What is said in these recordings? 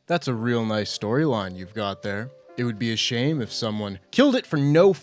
That's a real nice storyline you've got there. It would be a shame if someone killed it for no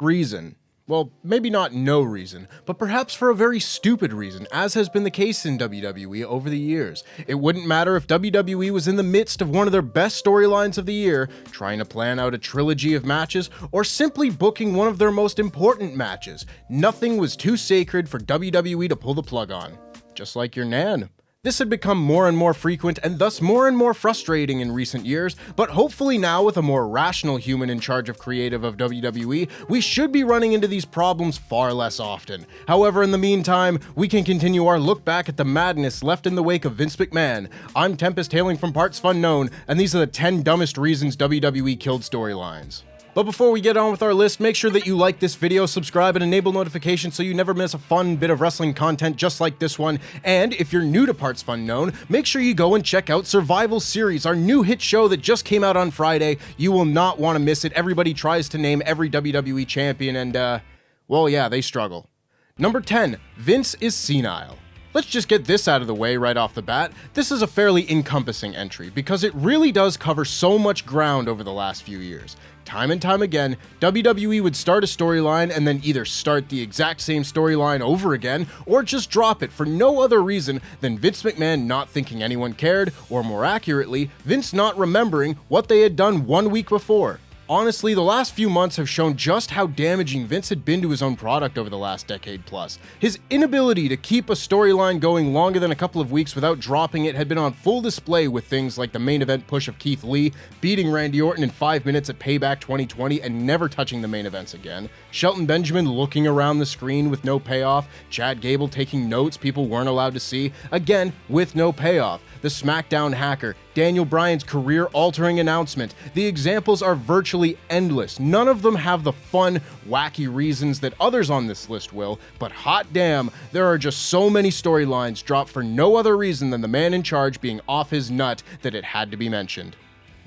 reason. Well, maybe not no reason, but perhaps for a very stupid reason, as has been the case in WWE over the years. It wouldn't matter if WWE was in the midst of one of their best storylines of the year, trying to plan out a trilogy of matches, or simply booking one of their most important matches. Nothing was too sacred for WWE to pull the plug on. Just like your Nan. This had become more and more frequent and thus more and more frustrating in recent years, but hopefully now with a more rational human in charge of creative of WWE, we should be running into these problems far less often. However, in the meantime, we can continue our look back at the madness left in the wake of Vince McMahon. I'm Tempest, hailing from partsFUNknown, and these are the 10 dumbest reasons WWE killed storylines. But before we get on with our list, make sure that you like this video, subscribe, and enable notifications so you never miss a fun bit of wrestling content just like this one. And if you're new to partsFUNknown, make sure you go and check out Survival Series, our new hit show that just came out on Friday. You will not want to miss it. Everybody tries to name every WWE champion and, well, yeah, they struggle. Number 10, Vince is senile. Let's just get this out of the way right off the bat. This is a fairly encompassing entry because it really does cover so much ground over the last few years. Time and time again, WWE would start a storyline and then either start the exact same storyline over again or just drop it for no other reason than Vince McMahon not thinking anyone cared, or more accurately, Vince not remembering what they had done 1 week before. Honestly, the last few months have shown just how damaging Vince had been to his own product over the last decade plus. His inability to keep a storyline going longer than a couple of weeks without dropping it had been on full display with things like the main event push of Keith Lee, beating Randy Orton in 5 minutes at Payback 2020 and never touching the main events again, Shelton Benjamin looking around the screen with no payoff, Chad Gable taking notes people weren't allowed to see, again with no payoff, the SmackDown hacker, Daniel Bryan's career-altering announcement. The examples are virtually endless. None of them have the fun, wacky reasons that others on this list will, but hot damn, there are just so many storylines dropped for no other reason than the man in charge being off his nut that it had to be mentioned.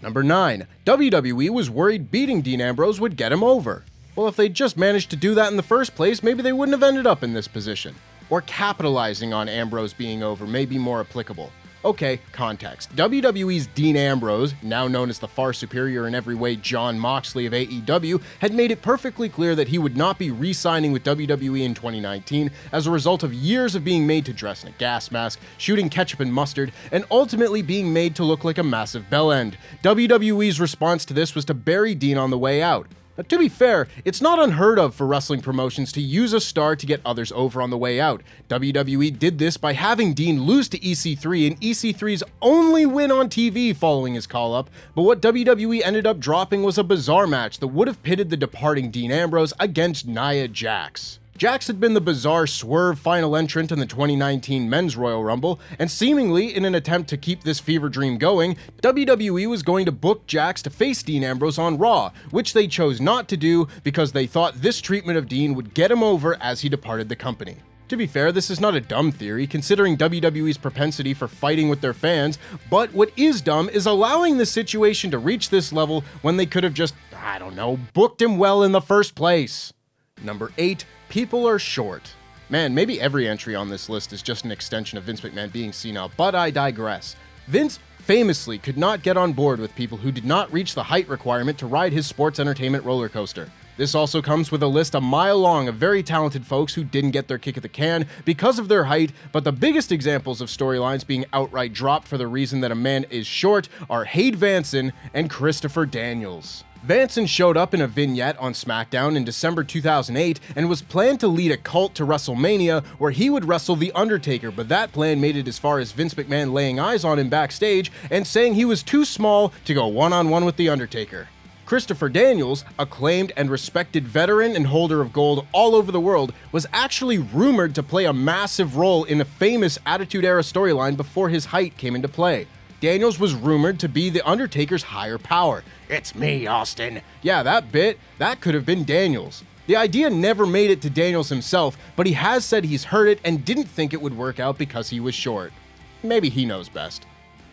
Number 9. WWE was worried beating Dean Ambrose would get him over. Well, if they just managed to do that in the first place, maybe they wouldn't have ended up in this position. Or capitalizing on Ambrose being over may be more applicable. Okay, context. WWE's Dean Ambrose, now known as the far superior in every way Jon Moxley of AEW, had made it perfectly clear that he would not be re-signing with WWE in 2019 as a result of years of being made to dress in a gas mask, shooting ketchup and mustard, and ultimately being made to look like a massive bell end. WWE's response to this was to bury Dean on the way out. Now, to be fair, it's not unheard of for wrestling promotions to use a star to get others over on the way out. WWE did this by having Dean lose to EC3 in EC3's only win on TV following his call-up, but what WWE ended up dropping was a bizarre match that would have pitted the departing Dean Ambrose against Nia Jax. Jax had been the bizarre swerve final entrant in the 2019 Men's Royal Rumble, and seemingly in an attempt to keep this fever dream going, WWE was going to book Jax to face Dean Ambrose on Raw, which they chose not to do because they thought this treatment of Dean would get him over as he departed the company. To be fair, this is not a dumb theory, considering WWE's propensity for fighting with their fans, but what is dumb is allowing the situation to reach this level when they could have just, I don't know, booked him well in the first place. Number 8. People are short. Man, maybe every entry on this list is just an extension of Vince McMahon being senile, but I digress. Vince famously could not get on board with people who did not reach the height requirement to ride his sports entertainment roller coaster. This also comes with a list a mile long of very talented folks who didn't get their kick at the can because of their height, but the biggest examples of storylines being outright dropped for the reason that a man is short are Hayde Vanson and Christopher Daniels. Vanson showed up in a vignette on SmackDown in December 2008 and was planned to lead a cult to WrestleMania where he would wrestle The Undertaker, but that plan made it as far as Vince McMahon laying eyes on him backstage and saying he was too small to go one-on-one with The Undertaker. Christopher Daniels, acclaimed and respected veteran and holder of gold all over the world, was actually rumored to play a massive role in a famous Attitude Era storyline before his height came into play. Daniels was rumored to be The Undertaker's higher power. "It's me, Austin." Yeah, that bit, that could have been Daniels. The idea never made it to Daniels himself, but he has said he's heard it and didn't think it would work out because he was short. Maybe he knows best.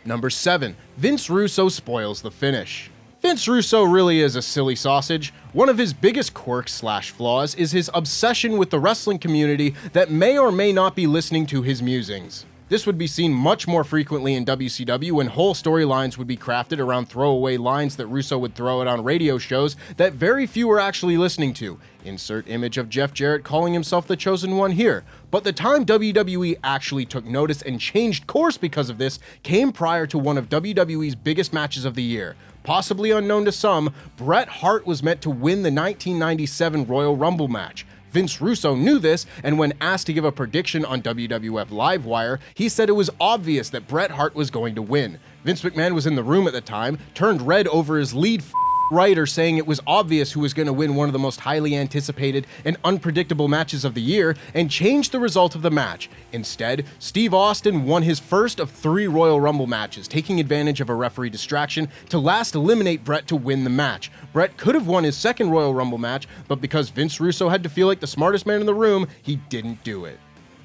Number 7. Vince Russo spoils the finish. Vince Russo really is a silly sausage. One of his biggest quirks/flaws is his obsession with the wrestling community that may or may not be listening to his musings. This would be seen much more frequently in WCW when whole storylines would be crafted around throwaway lines that Russo would throw out on radio shows that very few were actually listening to. Insert image of Jeff Jarrett calling himself the chosen one here. But the time WWE actually took notice and changed course because of this came prior to one of WWE's biggest matches of the year. Possibly unknown to some, Bret Hart was meant to win the 1997 Royal Rumble match. Vince Russo knew this, and when asked to give a prediction on WWF Livewire, he said it was obvious that Bret Hart was going to win. Vince McMahon was in the room at the time, turned red over his lead writer saying it was obvious who was going to win one of the most highly anticipated and unpredictable matches of the year, and changed the result of the match. Instead, Steve Austin won his first of 3 Royal Rumble matches, taking advantage of a referee distraction to last eliminate Bret to win the match. Bret could have won his second Royal Rumble match, but because Vince Russo had to feel like the smartest man in the room, he didn't do it.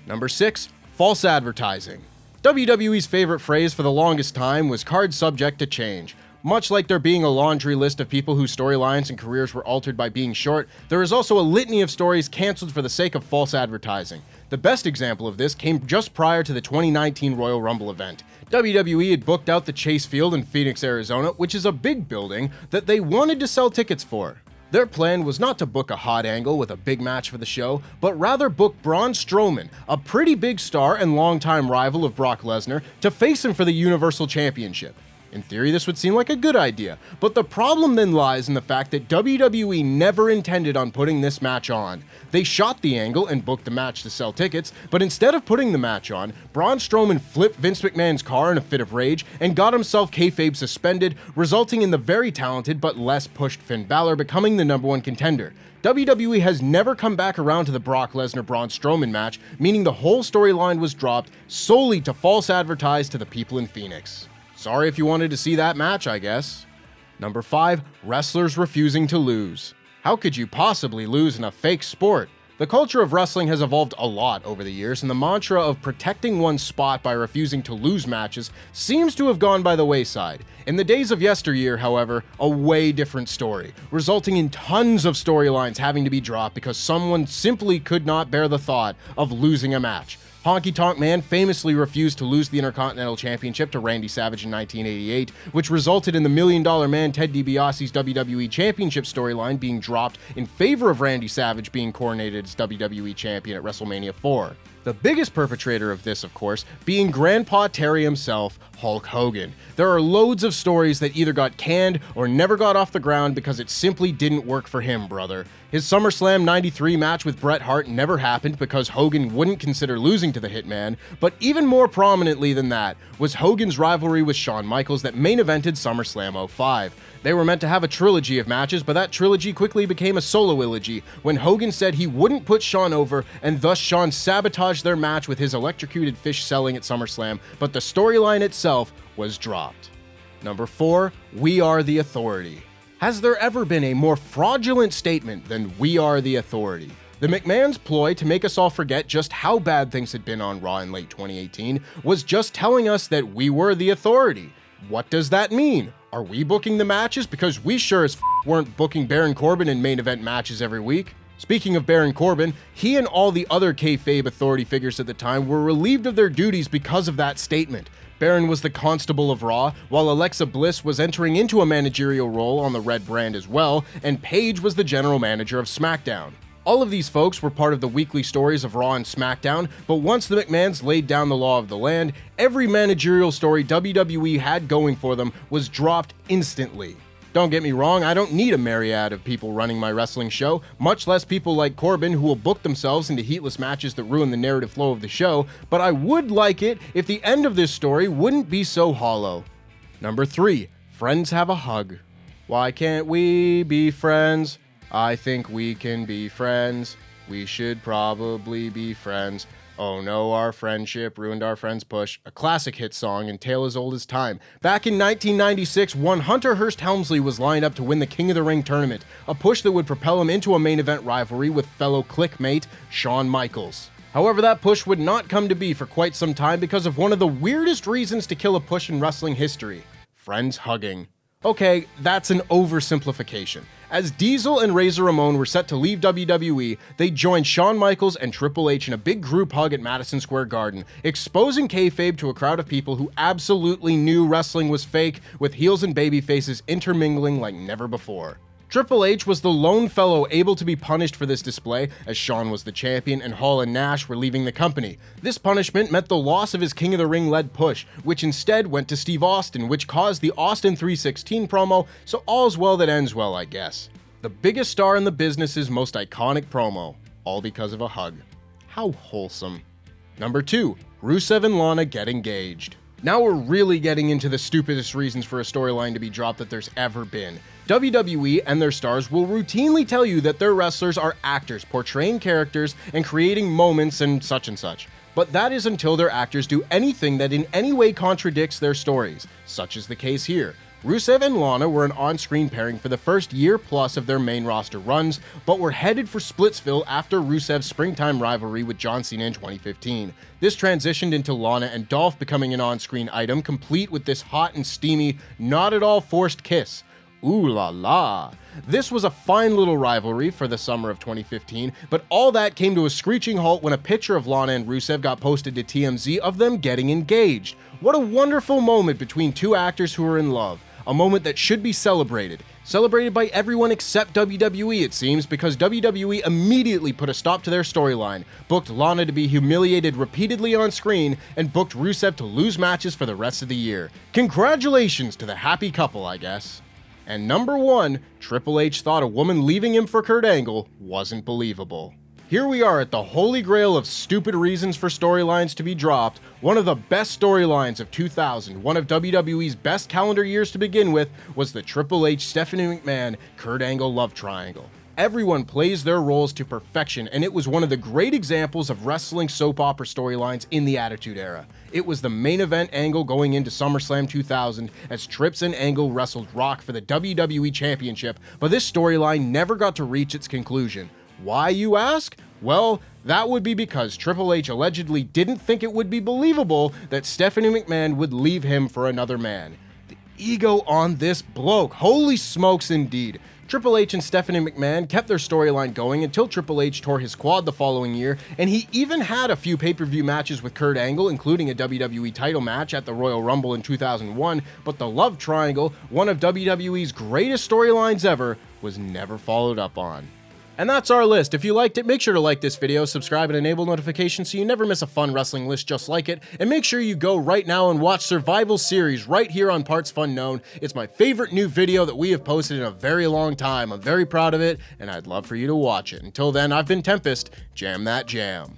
Number 6, false advertising. WWE's favorite phrase for the longest time was card subject to change. Much like there being a laundry list of people whose storylines and careers were altered by being short, there is also a litany of stories canceled for the sake of false advertising. The best example of this came just prior to the 2019 Royal Rumble event. WWE had booked out the Chase Field in Phoenix, Arizona, which is a big building that they wanted to sell tickets for. Their plan was not to book a hot angle with a big match for the show, but rather book Braun Strowman, a pretty big star and longtime rival of Brock Lesnar, to face him for the Universal Championship. In theory, this would seem like a good idea, but the problem then lies in the fact that WWE never intended on putting this match on. They shot the angle and booked the match to sell tickets, but instead of putting the match on, Braun Strowman flipped Vince McMahon's car in a fit of rage and got himself kayfabe suspended, resulting in the very talented but less pushed Finn Balor becoming the #1 contender. WWE has never come back around to the Brock Lesnar-Braun Strowman match, meaning the whole storyline was dropped solely to false advertise to the people in Phoenix. Sorry if you wanted to see that match, I guess. Number 5, wrestlers refusing to lose. How could you possibly lose in a fake sport? The culture of wrestling has evolved a lot over the years, and the mantra of protecting one's spot by refusing to lose matches seems to have gone by the wayside. In the days of yesteryear, however, a way different story, resulting in tons of storylines having to be dropped because someone simply could not bear the thought of losing a match. Honky Tonk Man famously refused to lose the Intercontinental Championship to Randy Savage in 1988, which resulted in the $1 Million Man Ted DiBiase's WWE Championship storyline being dropped in favor of Randy Savage being coronated as WWE Champion at WrestleMania 4. The biggest perpetrator of this, of course, being Grandpa Terry himself, Hulk Hogan. There are loads of stories that either got canned or never got off the ground because it simply didn't work for him, brother. His SummerSlam 93 match with Bret Hart never happened because Hogan wouldn't consider losing to the Hitman, but even more prominently than that was Hogan's rivalry with Shawn Michaels that main evented SummerSlam 05. They were meant to have a trilogy of matches, but that trilogy quickly became a solo-ilogy when Hogan said he wouldn't put Shawn over, and thus Shawn sabotaged their match with his electrocuted fish selling at SummerSlam, but the storyline itself was dropped. Number 4, We Are the Authority. Has there ever been a more fraudulent statement than "We are the authority"? The McMahon's ploy to make us all forget just how bad things had been on Raw in late 2018 was just telling us that we were the authority. What does that mean? Are we booking the matches? Because we sure as weren't booking Baron Corbin in main event matches every week. Speaking of Baron Corbin, he and all the other kayfabe authority figures at the time were relieved of their duties because of that statement. Baron was the constable of Raw, while Alexa Bliss was entering into a managerial role on the Red brand as well, and Paige was the general manager of SmackDown. All of these folks were part of the weekly stories of Raw and SmackDown, but once the McMahons laid down the law of the land, every managerial story WWE had going for them was dropped instantly. Don't get me wrong, I don't need a myriad of people running my wrestling show, much less people like Corbin who will book themselves into heatless matches that ruin the narrative flow of the show, but I would like it if the end of this story wouldn't be so hollow. Number 3, friends have a hug. Why can't we be friends? I think we can be friends. We should probably be friends. Oh no, our friendship ruined our friend's push. A classic hit song and tale as old as time. Back in 1996, one Hunter Hearst Helmsley was lined up to win the King of the Ring tournament, a push that would propel him into a main event rivalry with fellow clickmate Shawn Michaels. However, that push would not come to be for quite some time because of one of the weirdest reasons to kill a push in wrestling history: friends hugging. Okay, that's an oversimplification. As Diesel and Razor Ramon were set to leave WWE, they joined Shawn Michaels and Triple H in a big group hug at Madison Square Garden, exposing kayfabe to a crowd of people who absolutely knew wrestling was fake, with heels and babyfaces intermingling like never before. Triple H was the lone fellow able to be punished for this display, as Shawn was the champion and Hall and Nash were leaving the company. This punishment meant the loss of his King of the Ring-led push, which instead went to Steve Austin, which caused the Austin 316 promo, so all's well that ends well, I guess. The biggest star in the business's most iconic promo, all because of a hug. How wholesome. Number 2, Rusev and Lana get engaged. Now we're really getting into the stupidest reasons for a storyline to be dropped that there's ever been. WWE and their stars will routinely tell you that their wrestlers are actors, portraying characters and creating moments and such. But that is until their actors do anything that in any way contradicts their stories, such is the case here. Rusev and Lana were an on-screen pairing for the first year plus of their main roster runs, but were headed for Splitsville after Rusev's springtime rivalry with John Cena in 2015. This transitioned into Lana and Dolph becoming an on-screen item, complete with this hot and steamy, not at all forced kiss. Ooh la la. This was a fine little rivalry for the summer of 2015, but all that came to a screeching halt when a picture of Lana and Rusev got posted to TMZ of them getting engaged. What a wonderful moment between two actors who are in love. A moment that should be celebrated. Celebrated by everyone except WWE, it seems, because WWE immediately put a stop to their storyline, booked Lana to be humiliated repeatedly on screen, and booked Rusev to lose matches for the rest of the year. Congratulations to the happy couple, I guess. And number 1, Triple H thought a woman leaving him for Kurt Angle wasn't believable. Here we are at the holy grail of stupid reasons for storylines to be dropped. One of the best storylines of 2000, one of WWE's best calendar years to begin with, was the Triple H, Stephanie McMahon, Kurt Angle love triangle. Everyone plays their roles to perfection, and it was one of the great examples of wrestling soap opera storylines in the Attitude Era. It was the main event angle going into SummerSlam 2000 as Trips and Angle wrestled Rock for the WWE Championship, but this storyline never got to reach its conclusion. Why, you ask? Well, that would be because Triple H allegedly didn't think it would be believable that Stephanie McMahon would leave him for another man. The ego on this bloke, holy smokes indeed. Triple H and Stephanie McMahon kept their storyline going until Triple H tore his quad the following year, and he even had a few pay-per-view matches with Kurt Angle, including a WWE title match at the Royal Rumble in 2001, but the love triangle, one of WWE's greatest storylines ever, was never followed up on. And that's our list. If you liked it, make sure to like this video, subscribe, and enable notifications so you never miss a fun wrestling list just like it. And make sure you go right now and watch Survival Series right here on partsFUNknown. It's my favorite new video that we have posted in a very long time. I'm very proud of it, and I'd love for you to watch it. Until then, I've been Tempest. Jam that jam.